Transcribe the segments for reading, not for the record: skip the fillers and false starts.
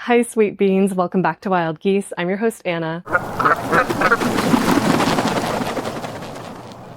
Hi, sweet beans. Welcome back to Wild Geese. I'm your host, Anna.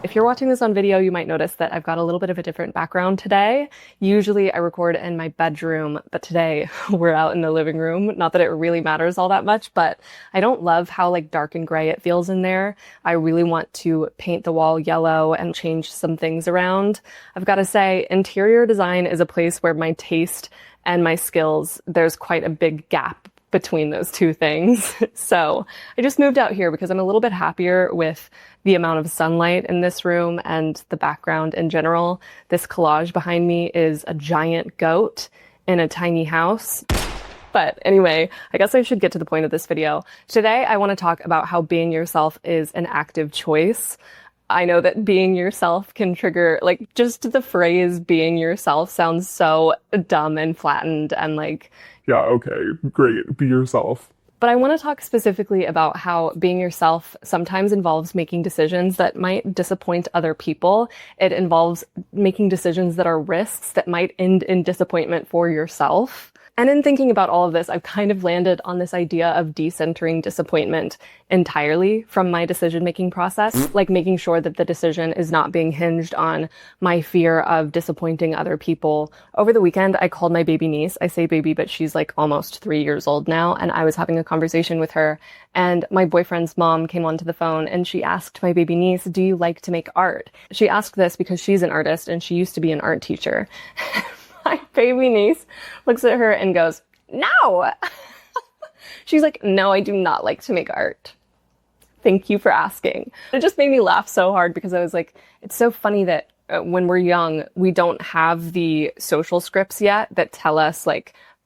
If you're watching this on video, you might notice that I've got a little bit of a different background today. Usually I record in my bedroom, but today we're out in the living room. Not that it really matters all that much, but I don't love how dark and gray it feels in there. I really want to paint the wall yellow and change some things around. I've got to say, interior design is a place where my taste and my skills, there's quite a big gap between those two things. So I just moved out here because I'm a little bit happier with the amount of sunlight in this room and the background in general. This collage behind me is a giant goat in a tiny house. But anyway, I guess I should get to the point of this video. Today, I want to talk about how being yourself is an active choice. I know that being yourself can trigger, just the phrase being yourself sounds so dumb and flattened and yeah, okay, great, be yourself. But I want to talk specifically about how being yourself sometimes involves making decisions that might disappoint other people. It involves making decisions that are risks that might end in disappointment for yourself. And in thinking about all of this, I've kind of landed on this idea of decentering disappointment entirely from my decision-making process, making sure that the decision is not being hinged on my fear of disappointing other people. Over the weekend, I called my baby niece. I say baby, but she's almost 3 years old now. And I was having a conversation with her, and my boyfriend's mom came onto the phone and she asked my baby niece, "Do you like to make art?" She asked this because she's an artist and she used to be an art teacher. My baby niece looks at her and goes, "No." She's like, "No, I do not like to make art. Thank you for asking." It just made me laugh so hard because I was like, it's so funny that when we're young, we don't have the social scripts yet that tell us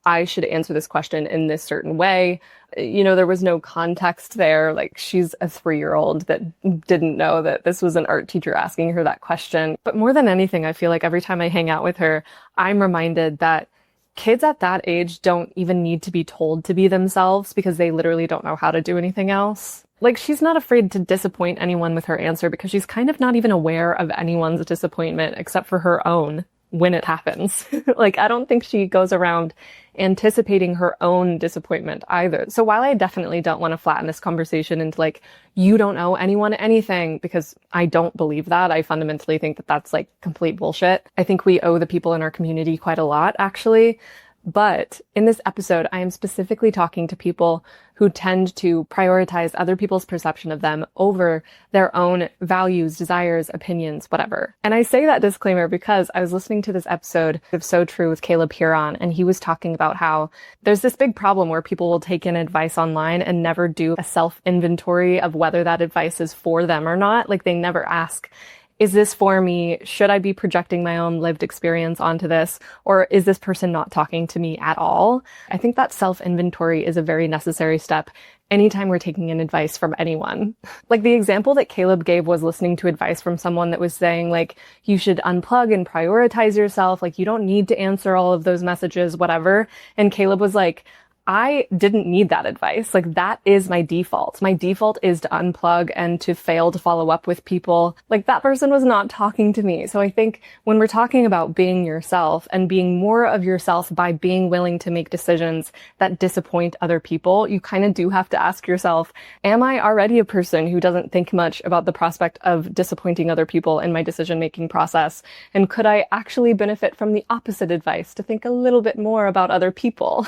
I should answer this question in this certain way. There was no context there. She's a 3-year-old that didn't know that this was an art teacher asking her that question. But more than anything, I feel like every time I hang out with her, I'm reminded that kids at that age don't even need to be told to be themselves because they literally don't know how to do anything else. She's not afraid to disappoint anyone with her answer because she's kind of not even aware of anyone's disappointment except for her own when it happens. I don't think she goes around anticipating her own disappointment either. So while I definitely don't want to flatten this conversation into you don't owe anyone anything, because I don't believe that. I fundamentally think that that's complete bullshit. I think we owe the people in our community quite a lot, actually. But in this episode, I am specifically talking to people who tend to prioritize other people's perception of them over their own values, desires, opinions, whatever. And I say that disclaimer because I was listening to this episode of So True with Caleb Huron, and he was talking about how there's this big problem where people will take in advice online and never do a self-inventory of whether that advice is for them or not. They never ask, is this for me? Should I be projecting my own lived experience onto this? Or is this person not talking to me at all? I think that self-inventory is a very necessary step anytime we're taking in advice from anyone. The example that Caleb gave was listening to advice from someone that was saying you should unplug and prioritize yourself. You don't need to answer all of those messages, whatever. And Caleb was like, I didn't need that advice. That is my default. My default is to unplug and to fail to follow up with people. That person was not talking to me. So I think when we're talking about being yourself and being more of yourself by being willing to make decisions that disappoint other people, you kind of do have to ask yourself, am I already a person who doesn't think much about the prospect of disappointing other people in my decision-making process? And could I actually benefit from the opposite advice to think a little bit more about other people?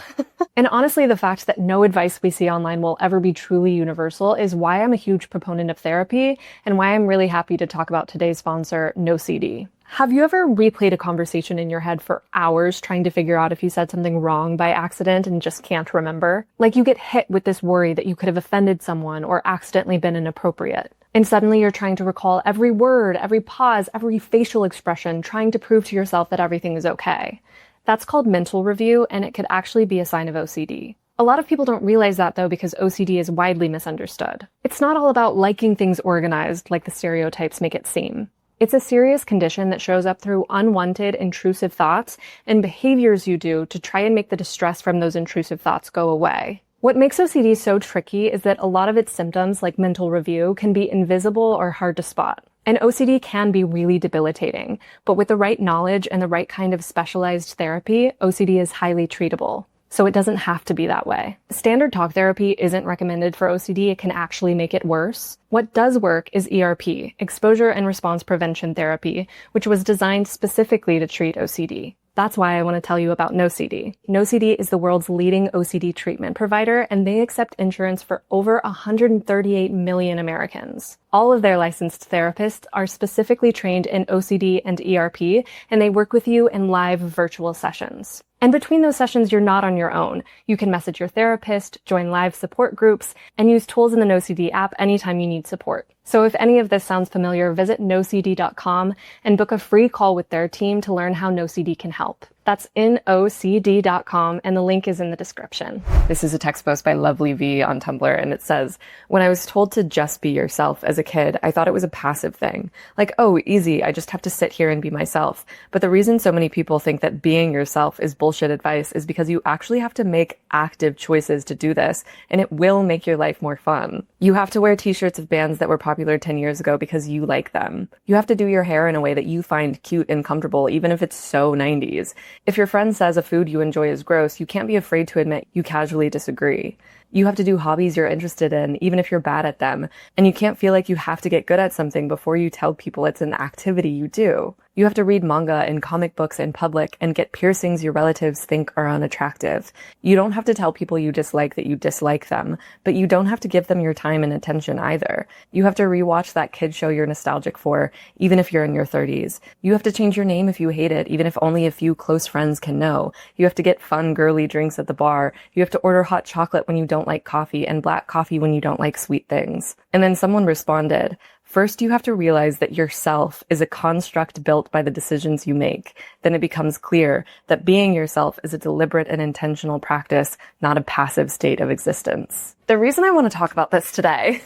And honestly, the fact that no advice we see online will ever be truly universal is why I'm a huge proponent of therapy and why I'm really happy to talk about today's sponsor, NoCD. Have you ever replayed a conversation in your head for hours trying to figure out if you said something wrong by accident and just can't remember? You get hit with this worry that you could have offended someone or accidentally been inappropriate. And suddenly you're trying to recall every word, every pause, every facial expression, trying to prove to yourself that everything is okay. That's called mental review, and it could actually be a sign of OCD. A lot of people don't realize that, though, because OCD is widely misunderstood. It's not all about liking things organized like the stereotypes make it seem. It's a serious condition that shows up through unwanted, intrusive thoughts and behaviors you do to try and make the distress from those intrusive thoughts go away. What makes OCD so tricky is that a lot of its symptoms, like mental review, can be invisible or hard to spot. And OCD can be really debilitating, but with the right knowledge and the right kind of specialized therapy, OCD is highly treatable. So it doesn't have to be that way. Standard talk therapy isn't recommended for OCD. It can actually make it worse. What does work is ERP, exposure and response prevention therapy, which was designed specifically to treat OCD. That's why I want to tell you about NoCD. NoCD is the world's leading OCD treatment provider, and they accept insurance for over 138 million Americans. All of their licensed therapists are specifically trained in OCD and ERP, and they work with you in live virtual sessions. And between those sessions, you're not on your own. You can message your therapist, join live support groups, and use tools in the NoCD app anytime you need support. So if any of this sounds familiar, visit nocd.com and book a free call with their team to learn how NoCD can help. That's nocd.com, and the link is in the description. This is a text post by Lovely V on Tumblr, and it says, "When I was told to just be yourself as a kid, I thought it was a passive thing. Like, oh, easy, I just have to sit here and be myself. But the reason so many people think that being yourself is bullshit advice is because you actually have to make active choices to do this, and it will make your life more fun. You have to wear t-shirts of bands that were popular 10 years ago because you like them. You have to do your hair in a way that you find cute and comfortable, even if it's so 90s. If your friend says a food you enjoy is gross, you can't be afraid to admit you casually disagree. You have to do hobbies you're interested in, even if you're bad at them. And you can't feel like you have to get good at something before you tell people it's an activity you do. You have to read manga and comic books in public and get piercings your relatives think are unattractive. You don't have to tell people you dislike that you dislike them, but you don't have to give them your time and attention either. You have to rewatch that kid show you're nostalgic for, even if you're in your 30s. You have to change your name if you hate it, even if only a few close friends can know. You have to get fun, girly drinks at the bar. You have to order hot chocolate when you don't like coffee and black coffee when you don't like sweet things." And then someone responded, "First, you have to realize that yourself is a construct built by the decisions you make. Then it becomes clear that being yourself is a deliberate and intentional practice, not a passive state of existence." The reason I want to talk about this today,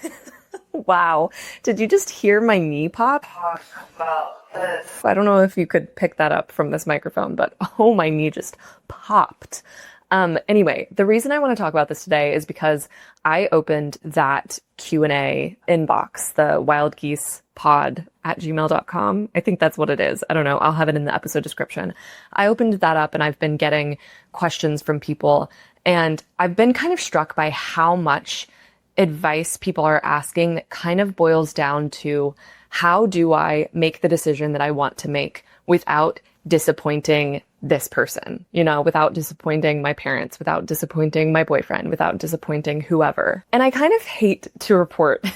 wow, did you just hear my knee pop? Talk about this. I don't know if you could pick that up from this microphone, but oh, my knee just popped. Anyway, the reason I want to talk about this today is because I opened that Q&A inbox, the wildgeesepod@gmail.com. I think that's what it is. I don't know. I'll have it in the episode description. I opened that up and I've been getting questions from people, and I've been kind of struck by how much advice people are asking that kind of boils down to, how do I make the decision that I want to make without disappointing this person, without disappointing my parents, without disappointing my boyfriend, without disappointing whoever. And I kind of hate to report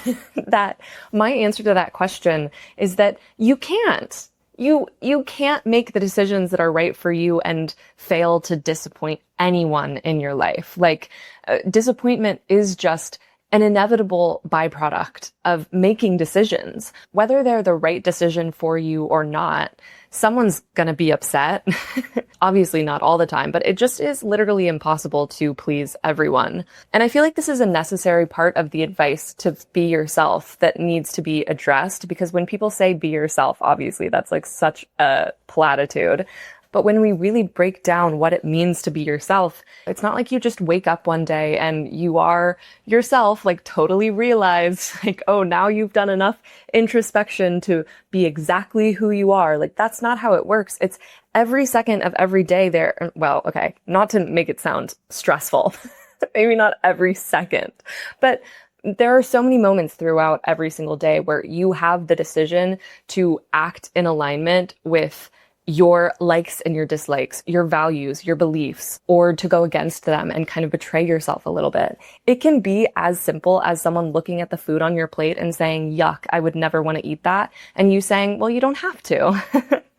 that my answer to that question is that you can't. You can't make the decisions that are right for you and fail to disappoint anyone in your life. Disappointment is just an inevitable byproduct of making decisions. Whether they're the right decision for you or not, someone's gonna be upset. Obviously not all the time, but it just is literally impossible to please everyone. And I feel like this is a necessary part of the advice to be yourself that needs to be addressed, because when people say be yourself, obviously that's like such a platitude. But when we really break down what it means to be yourself, it's not like you just wake up one day and you are yourself, totally realize, oh, now you've done enough introspection to be exactly who you are. That's not how it works. It's every second of every day there. Well, okay, not to make it sound stressful, maybe not every second, but there are so many moments throughout every single day where you have the decision to act in alignment with your likes and your dislikes, your values, your beliefs, or to go against them and kind of betray yourself a little bit. It can be as simple as someone looking at the food on your plate and saying, "Yuck, I would never want to eat that." And you saying, "Well, you don't have to."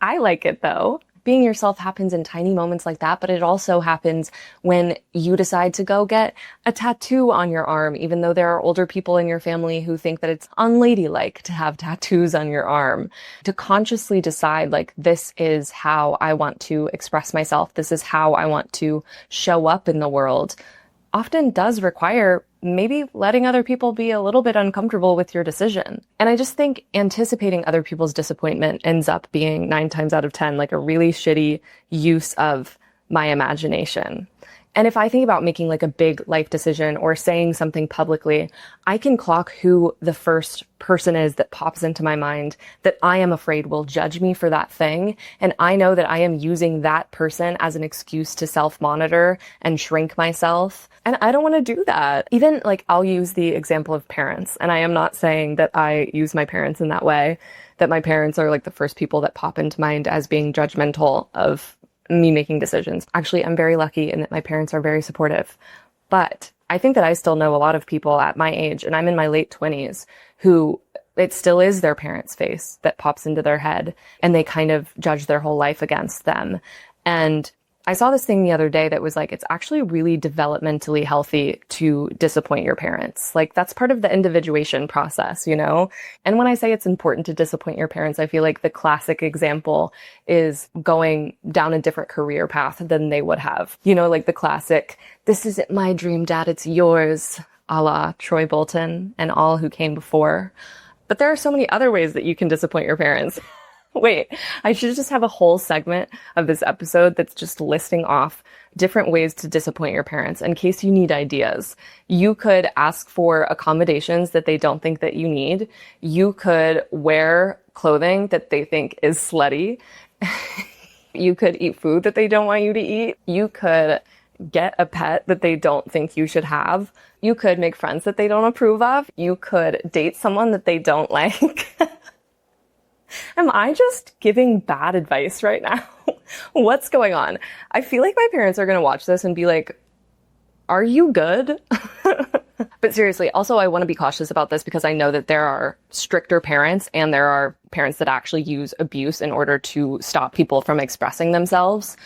I like it though. Being yourself happens in tiny moments like that, but it also happens when you decide to go get a tattoo on your arm, even though there are older people in your family who think that it's unladylike to have tattoos on your arm. To consciously decide, this is how I want to express myself, this is how I want to show up in the world, often does require maybe letting other people be a little bit uncomfortable with your decision. And I just think anticipating other people's disappointment ends up being 9 times out of 10 a really shitty use of my imagination. And if I think about making like a big life decision or saying something publicly, I can clock who the first person is that pops into my mind that I am afraid will judge me for that thing. And I know that I am using that person as an excuse to self-monitor and shrink myself. And I don't want to do that. Even like I'll use the example of parents. And I am not saying that I use my parents in that way, that my parents are like the first people that pop into mind as being judgmental of me making decisions. Actually, I'm very lucky in that my parents are very supportive. But I think that I still know a lot of people at my age, and I'm in my late 20s, who it still is their parents' face that pops into their head, and they kind of judge their whole life against them. And I saw this thing the other day that was like, it's actually really developmentally healthy to disappoint your parents. Like that's part of the individuation process, you know? And when I say it's important to disappoint your parents, I feel like the classic example is going down a different career path than they would have. You know, like the classic, this isn't my dream, Dad, it's yours, a la Troy Bolton and all who came before. But there are so many other ways that you can disappoint your parents. Wait, I should just have a whole segment of this episode that's just listing off different ways to disappoint your parents in case you need ideas. You could ask for accommodations that they don't think that you need. You could wear clothing that they think is slutty. You could eat food that they don't want you to eat. You could get a pet that they don't think you should have. You could make friends that they don't approve of. You could date someone that they don't like. Am I just giving bad advice right now? What's going on? I feel like my parents are going to watch this and be like, are you good? But seriously, also I want to be cautious about this because I know that there are stricter parents and there are parents that actually use abuse in order to stop people from expressing themselves.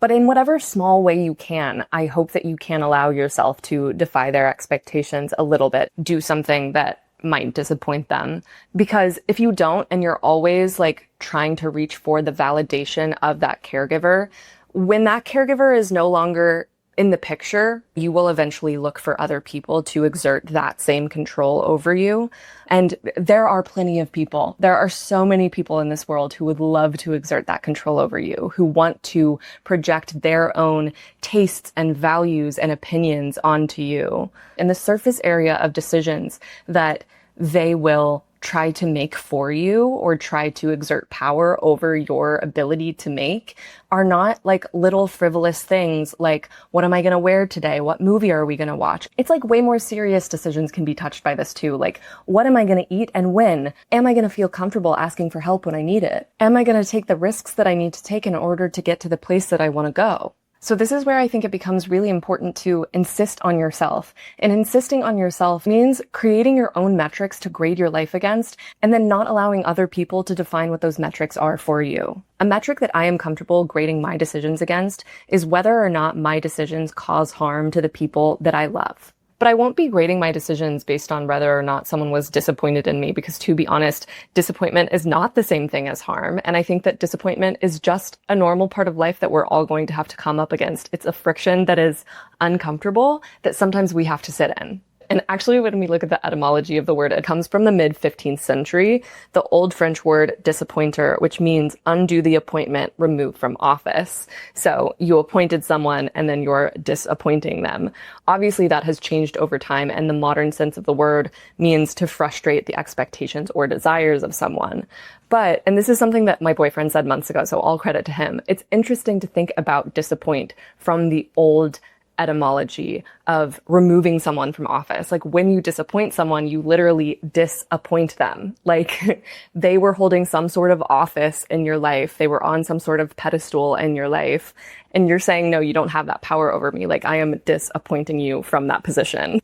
But in whatever small way you can, I hope that you can allow yourself to defy their expectations a little bit. Do something that might disappoint them. Because if you don't, and you're always like trying to reach for the validation of that caregiver, when that caregiver is no longer in the picture, you will eventually look for other people to exert that same control over you. And there are plenty of people. There are so many people in this world who would love to exert that control over you, who want to project their own tastes and values and opinions onto you. In the surface area of decisions that they will try to make for you or try to exert power over your ability to make are not like little frivolous things like, what am I going to wear today? What movie are we going to watch? It's like way more serious decisions can be touched by this too. Like, what am I going to eat and when? Am I going to feel comfortable asking for help when I need it? Am I going to take the risks that I need to take in order to get to the place that I want to go? So this is where I think it becomes really important to insist on yourself. And insisting on yourself means creating your own metrics to grade your life against, and then not allowing other people to define what those metrics are for you. A metric that I am comfortable grading my decisions against is whether or not my decisions cause harm to the people that I love. But I won't be grading my decisions based on whether or not someone was disappointed in me, because to be honest, disappointment is not the same thing as harm. And I think that disappointment is just a normal part of life that we're all going to have to come up against. It's a friction that is uncomfortable that sometimes we have to sit in. And actually, when we look at the etymology of the word, it comes from the mid-15th century, the old French word disappointer, which means undo the appointment, remove from office. So you appointed someone and then you're disappointing them. Obviously, that has changed over time, and the modern sense of the word means to frustrate the expectations or desires of someone. But, and this is something that my boyfriend said months ago, so all credit to him, it's interesting to think about disappoint from the old etymology of removing someone from office. Like when you disappoint someone, you literally disappoint them. Like they were holding some sort of office in your life. They were on some sort of pedestal in your life. And you're saying, no, you don't have that power over me. Like I am disappointing you from that position.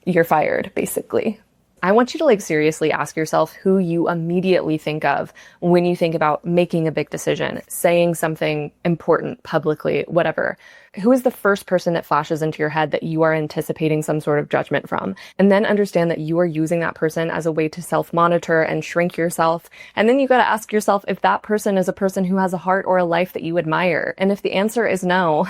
You're fired, basically. I want you to seriously ask yourself who you immediately think of when you think about making a big decision, saying something important publicly, whatever. Who is the first person that flashes into your head that you are anticipating some sort of judgment from? And then understand that you are using that person as a way to self-monitor and shrink yourself. And then you got to ask yourself if that person is a person who has a heart or a life that you admire. And if the answer is no,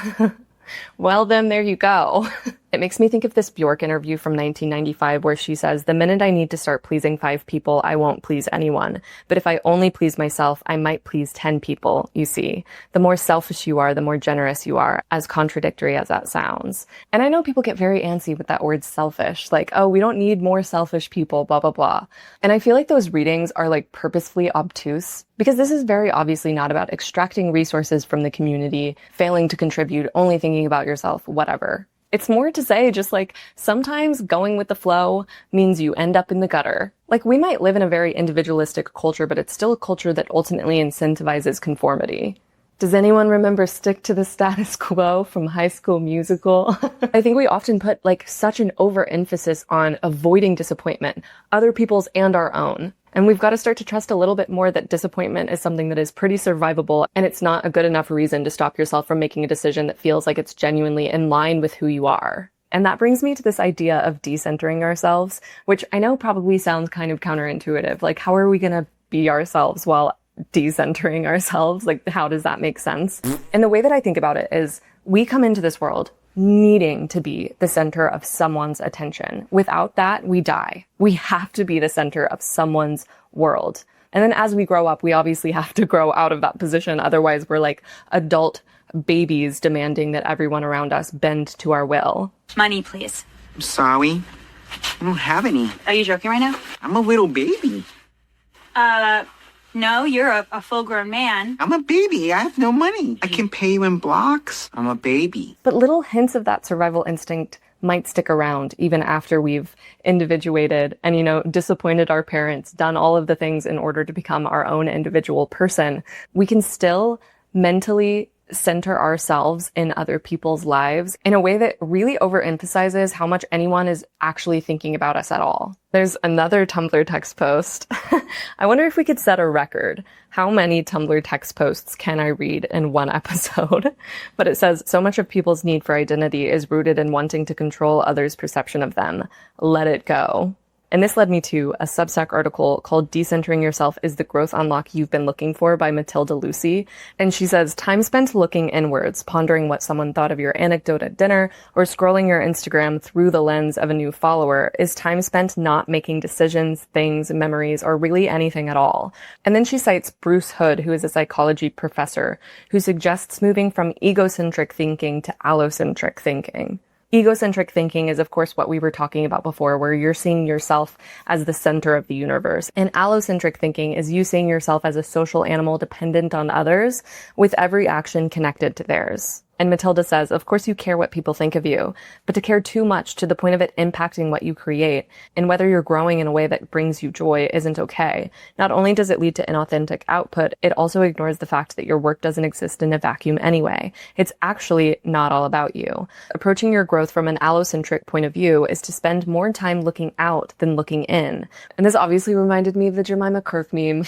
well, then there you go. It makes me think of this Bjork interview from 1995 where she says, "The minute I need to start pleasing 5 people, I won't please anyone. But if I only please myself, I might please 10 people, you see. The more selfish you are, the more generous you are," as contradictory as that sounds. And I know people get very antsy with that word selfish, like, oh, we don't need more selfish people, blah, blah, blah. And I feel like those readings are like purposefully obtuse because this is very obviously not about extracting resources from the community, failing to contribute, only thinking about yourself, whatever. It's more to say just like sometimes going with the flow means you end up in the gutter. Like we might live in a very individualistic culture, but it's still a culture that ultimately incentivizes conformity. Does anyone remember Stick to the Status Quo from High School Musical? I think we often put like such an overemphasis on avoiding disappointment, other people's and our own. And we've got to start to trust a little bit more that disappointment is something that is pretty survivable, and it's not a good enough reason to stop yourself from making a decision that feels like it's genuinely in line with who you are. And that brings me to this idea of decentering ourselves, which I know probably sounds kind of counterintuitive. Like, how are we going to be ourselves while decentering ourselves? Like, how does that make sense? And the way that I think about it is we come into this world needing to be the center of someone's attention. Without that, we die. We have to be the center of someone's world. And then as we grow up, we obviously have to grow out of that position. Otherwise, we're like adult babies demanding that everyone around us bend to our will. Money, please. I'm sorry. I don't have any. Are you joking right now? I'm a little baby. No, you're a full-grown man. I'm a baby. I have no money. I can pay you in blocks. I'm a baby. But little hints of that survival instinct might stick around even after we've individuated and, disappointed our parents, done all of the things in order to become our own individual person. We can still mentally center ourselves in other people's lives in a way that really overemphasizes how much anyone is actually thinking about us at all. There's another Tumblr text post. I wonder if we could set a record. How many Tumblr text posts can I read in one episode? But it says, so much of people's need for identity is rooted in wanting to control others' perception of them. Let it go. And this led me to a Substack article called Decentering Yourself is the Growth Unlock You've Been Looking For by Matilda Lucy. And she says, time spent looking inwards, pondering what someone thought of your anecdote at dinner, or scrolling your Instagram through the lens of a new follower is time spent not making decisions, things, memories, or really anything at all. And then she cites Bruce Hood, who is a psychology professor, who suggests moving from egocentric thinking to allocentric thinking. Egocentric thinking is, of course, what we were talking about before, where you're seeing yourself as the center of the universe. And allocentric thinking is you seeing yourself as a social animal dependent on others, with every action connected to theirs. And Matilda says, of course you care what people think of you, but to care too much to the point of it impacting what you create and whether you're growing in a way that brings you joy isn't okay. Not only does it lead to inauthentic output, it also ignores the fact that your work doesn't exist in a vacuum anyway. It's actually not all about you. Approaching your growth from an allocentric point of view is to spend more time looking out than looking in. And this obviously reminded me of the Jemima Kirk meme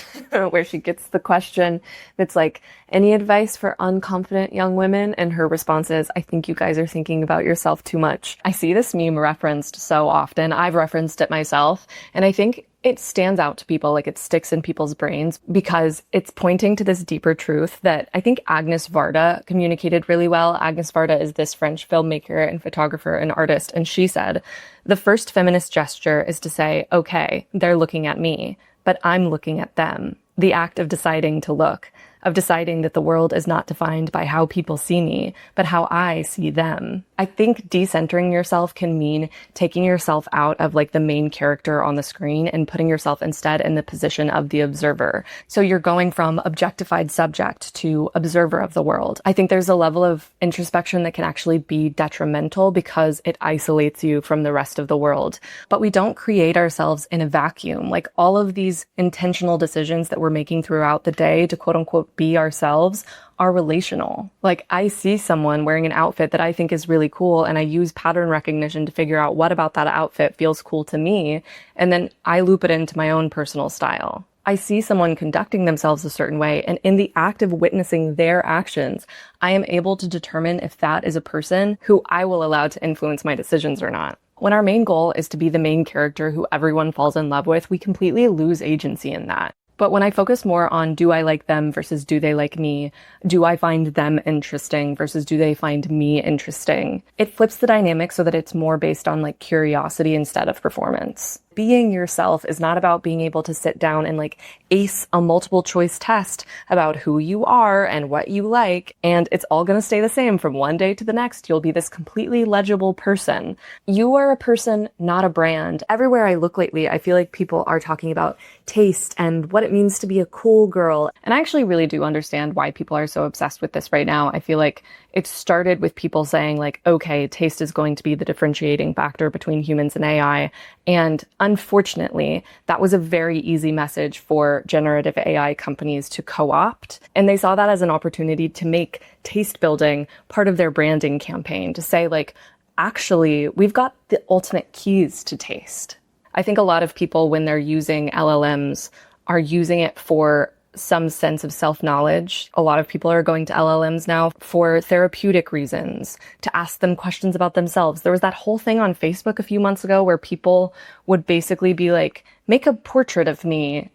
where she gets the question that's like, any advice for unconfident young women? And her response is, I think you guys are thinking about yourself too much. I see this meme referenced so often. I've referenced it myself. And I think it stands out to people, like it sticks in people's brains because it's pointing to this deeper truth that I think Agnes Varda communicated really well. Agnes Varda is this French filmmaker and photographer and artist. And she said, the first feminist gesture is to say, okay, they're looking at me, but I'm looking at them. The act of deciding to look, of deciding that the world is not defined by how people see me, but how I see them. I think decentering yourself can mean taking yourself out of like the main character on the screen and putting yourself instead in the position of the observer. So you're going from objectified subject to observer of the world. I think there's a level of introspection that can actually be detrimental because it isolates you from the rest of the world. But we don't create ourselves in a vacuum. Like all of these intentional decisions that we're making throughout the day to quote unquote be ourselves are relational. Like I see someone wearing an outfit that I think is really cool and I use pattern recognition to figure out what about that outfit feels cool to me. And then I loop it into my own personal style. I see someone conducting themselves a certain way, and in the act of witnessing their actions, I am able to determine if that is a person who I will allow to influence my decisions or not. When our main goal is to be the main character who everyone falls in love with, we completely lose agency in that. But when I focus more on do I like them versus do they like me, do I find them interesting versus do they find me interesting, it flips the dynamic so that it's more based on like curiosity instead of performance. Being yourself is not about being able to sit down and like ace a multiple choice test about who you are and what you like, and it's all going to stay the same from one day to the next. You'll be this completely legible person. You are a person, not a brand. Everywhere I look lately, I feel like people are talking about taste and what it means to be a cool girl. And I actually really do understand why people are so obsessed with this right now. I feel like it started with people saying like, okay, taste is going to be the differentiating factor between humans and AI. And unfortunately, that was a very easy message for generative AI companies to co-opt. And they saw that as an opportunity to make taste building part of their branding campaign, to say like, actually, we've got the ultimate keys to taste. I think a lot of people, when they're using LLMs, are using it for some sense of self-knowledge. A lot of people are going to LLMs now for therapeutic reasons, to ask them questions about themselves. There was that whole thing on Facebook a few months ago where people would basically be like, make a portrait of me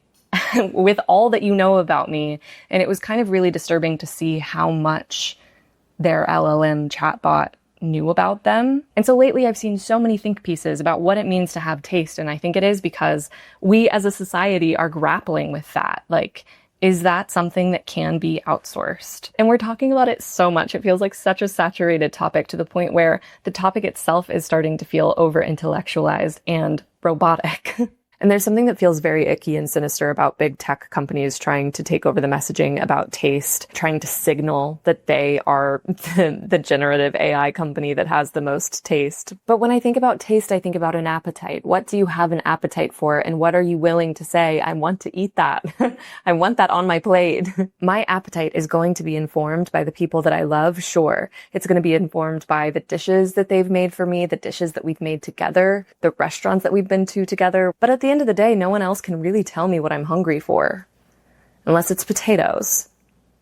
with all that you know about me. And it was kind of really disturbing to see how much their LLM chatbot knew about them. And so lately I've seen so many think pieces about what it means to have taste. And I think it is because we as a society are grappling with that. Like, is that something that can be outsourced? And we're talking about it so much. It feels like such a saturated topic to the point where the topic itself is starting to feel over-intellectualized and robotic. And there's something that feels very icky and sinister about big tech companies trying to take over the messaging about taste, trying to signal that they are the generative AI company that has the most taste. But when I think about taste, I think about an appetite. What do you have an appetite for? And what are you willing to say? I want to eat that. I want that on my plate. My appetite is going to be informed by the people that I love. Sure. It's going to be informed by the dishes that they've made for me, the dishes that we've made together, the restaurants that we've been to together. But at the end of the day, no one else can really tell me what I'm hungry for. Unless it's potatoes.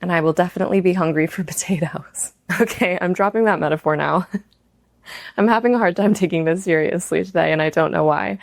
And I will definitely be hungry for potatoes. Okay, I'm dropping that metaphor now. I'm having a hard time taking this seriously today, and I don't know why.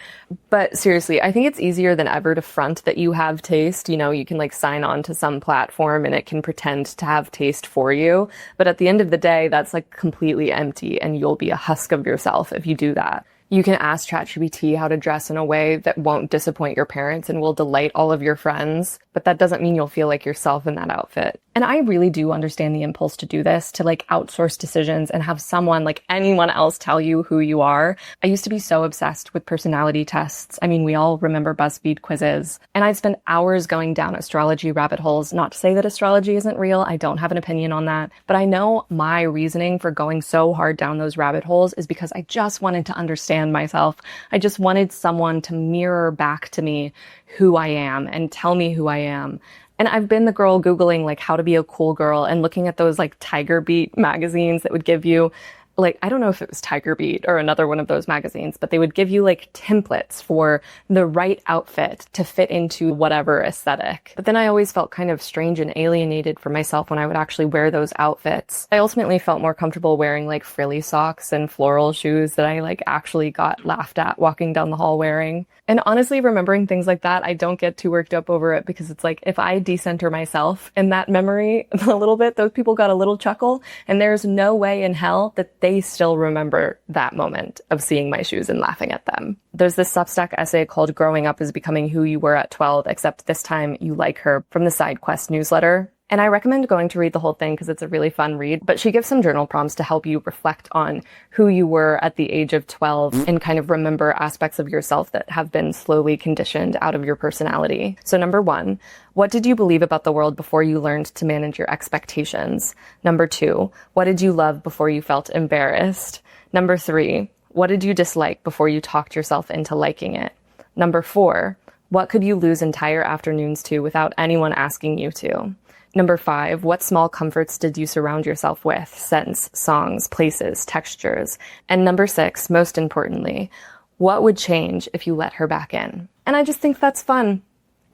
But seriously, I think it's easier than ever to front that you have taste. You know, you can like sign on to some platform and it can pretend to have taste for you. But at the end of the day, that's like completely empty, and you'll be a husk of yourself if you do that. You can ask ChatGPT how to dress in a way that won't disappoint your parents and will delight all of your friends, but that doesn't mean you'll feel like yourself in that outfit. And I really do understand the impulse to do this, to like outsource decisions and have someone, like anyone else, tell you who you are. I used to be so obsessed with personality tests. I mean, we all remember BuzzFeed quizzes. And I'd spend hours going down astrology rabbit holes. Not to say that astrology isn't real. I don't have an opinion on that. But I know my reasoning for going so hard down those rabbit holes is because I just wanted to understand myself. I just wanted someone to mirror back to me who I am and tell me who I am. And I've been the girl Googling like how to be a cool girl and looking at those like Tiger Beat magazines that would give you like, I don't know if it was Tiger Beat or another one of those magazines, but they would give you like templates for the right outfit to fit into whatever aesthetic. But then I always felt kind of strange and alienated for myself when I would actually wear those outfits. I ultimately felt more comfortable wearing like frilly socks and floral shoes that I like actually got laughed at walking down the hall wearing. And honestly, remembering things like that, I don't get too worked up over it because it's like, if I decenter myself in that memory a little bit, those people got a little chuckle, and there's no way in hell that they still remember that moment of seeing my shoes and laughing at them. There's this Substack essay called Growing Up is Becoming Who You Were at 12, except this time you like her, from the Side Quest newsletter. And I recommend going to read the whole thing because it's a really fun read. But she gives some journal prompts to help you reflect on who you were at the age of 12 and kind of remember aspects of yourself that have been slowly conditioned out of your personality. So number 1, what did you believe about the world before you learned to manage your expectations? Number 2, what did you love before you felt embarrassed? Number 3, what did you dislike before you talked yourself into liking it? Number 4, what could you lose entire afternoons to without anyone asking you to? Number 5, what small comforts did you surround yourself with? Scents, songs, places, textures. And number 6, most importantly, what would change if you let her back in? And I just think that's fun.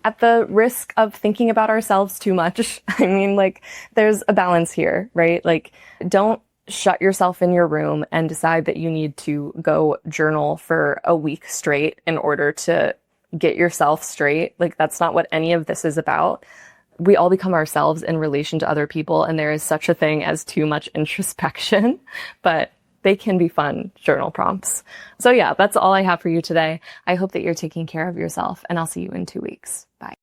At the risk of thinking about ourselves too much, I mean, like, there's a balance here, right? Like, don't shut yourself in your room and decide that you need to go journal for a week straight in order to get yourself straight. Like, that's not what any of this is about. We all become ourselves in relation to other people, and there is such a thing as too much introspection, but they can be fun journal prompts. So yeah, that's all I have for you today. I hope that you're taking care of yourself, and I'll see you in 2 weeks. Bye.